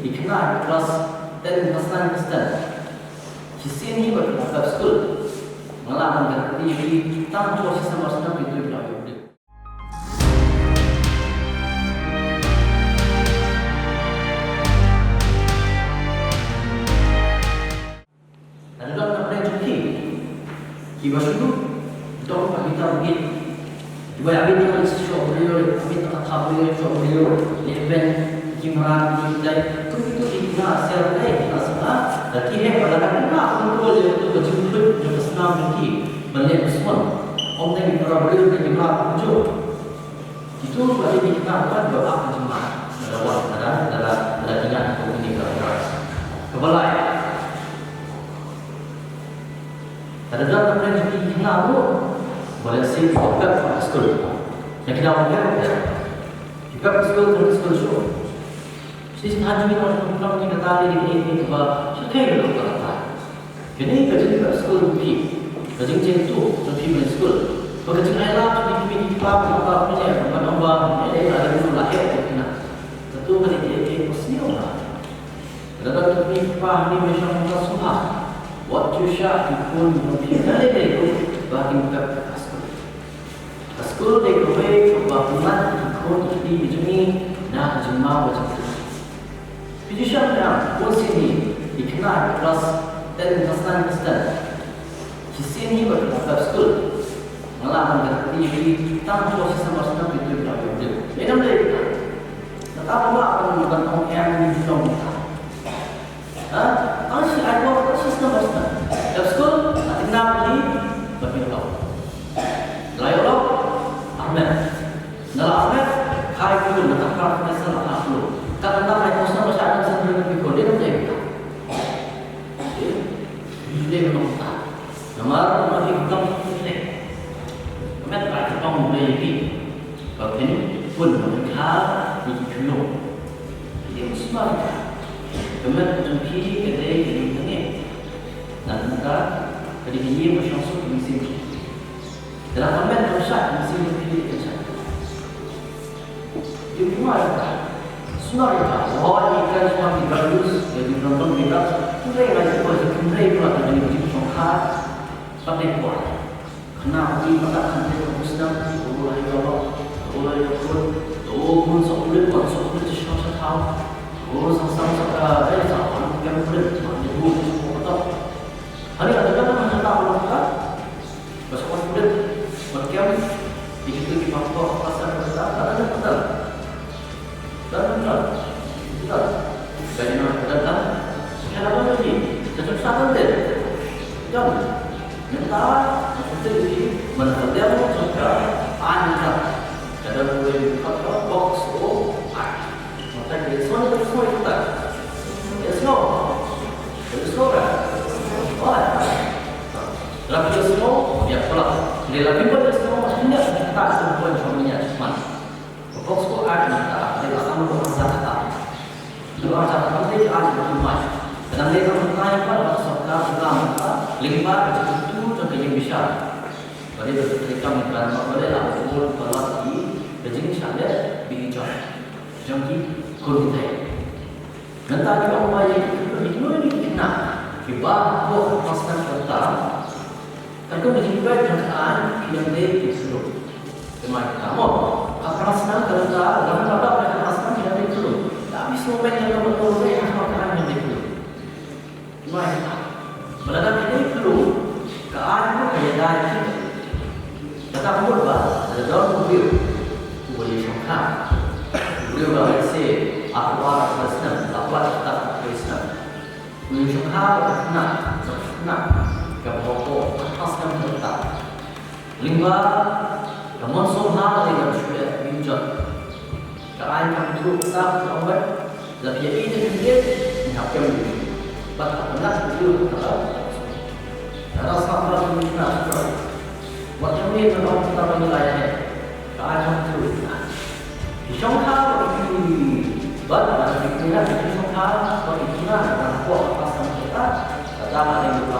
dikenal kelas 10 kelas 9 kelas 10 sini berkata school mengalami di tanpa sistem sistem itu berlaku. Ada dalam apa yang cuci? Kiba sudu, dong kita mungkin. Kiba abis itu sesuatu beliau, abis tak kabel sesuatu beliau, event kimran kita itu kita selesai kita semua. Dan kita berlaku kita kontrol itu berjumpa dengan senang lagi. Balik semua, om tadi beliau tadi berlaku tujuh. Itu berarti kita buat doa cuma dalam ingat ini keras. Kebalai. Ada dalam apa yang kita kenal boleh sih kita school. Yang kita omongkan kita school terus show. Sisi hanya kita tahu ini bahwa kita itu kata. Jadi kita school lebih. Kerja itu lebih school. Bekerja lain lebih apa punya apa ada dulu lahir kita. Tentu kan dia personal lah. Dalam lebih paham ni macam kita semua. Waktu syah pun mungkin ada itu bagi muka sekolah. Sekolah dekorasi kebangunan ikut di sini nak jemaah macam tu. Jadi syah pun sini dikenal kelas 10 kelas 9 kelas 10. Di sini berkata sekolah mengalami di tanpa sistem sistem itu berlaku. Macam tu. Tetapi apa bukan orang yang dijual kita. Kalau si aku sistem sistem, dalam sekolah nanti nama ni berpindah. Lalu Ahmed, dalam Ahmed hari itu datang para penasihat ahlu. Kalau tentang hari itu sama saya akan sendiri berpikir dia tidak kita. Dia memang tak. Nama masih kita ini. Ahmed tak kita mulai ini. Kalau ini pun mereka di Kuala. Ini semua. Kemudian menjadi kedai ini, dan kita kedai bersyukur mesin. Dalam kemudian bersyak mesin lebih kencang. Di mana? Semua kita, orang ikan semua digalus, jadi penonton kita, mulai lagi mulai pula terjadi begitu songkar, sampai kuat. Karena di mata kantor muslim, Allah Allah, Allah Allah, pun seolah seolah sesuatu tahu. Oh, sama-sama orang yang boleh menjadi atau hari ada kan mana tahu orang bahasa orang boleh berkiam di situ di makhluk pasar besar ada betul dan jadi nak datang kenapa lagi satu satu deh jam minta untuk di mana dia mau coba anda ada boleh kata box Jadi semua itu semua itu tak. Semua kan? Wah. Lalu semua ya pula. Dalam people semua maksudnya kita semua suaminya cuma. Fokus ko ada kita akan berusaha tak. Dua cara kita ada cuma. Dan dia akan bertanya pada sekolah agama lima itu contoh yang bisa. Jadi ketika mengiklan pada lalu kalau di beijing sana bicara. Jadi Kulitnya, nanti orang banyak itu ni nak kibah buat pasukan kota. Kalau begini baik jangan yang dia disuruh. Cuma kamu pasukan kota, jangan ada pasukan yang dia disuruh. Tapi semua yang betul yang pasukan yang dia disuruh. Cuma berada di dulu, keadaan kayak dari kita. Kata kamu ada dalam mobil, boleh syokah. Beliau berkata, aku orang Kristen, aku tak Kristen. Beliau cakap, nak, kamu ataskan kita. Lima, kamu semua dengan sudah bijak. Kerana kamu terus tak kamu, lebih ini dia, nak kamu. Bapak nak beliau kata, ada sahabat yang nak. Macam ni kalau kita menilainya, kerana terus. Syongkar itu bagaimana kita songkar bagaimana dalam kuat pasang kita dalam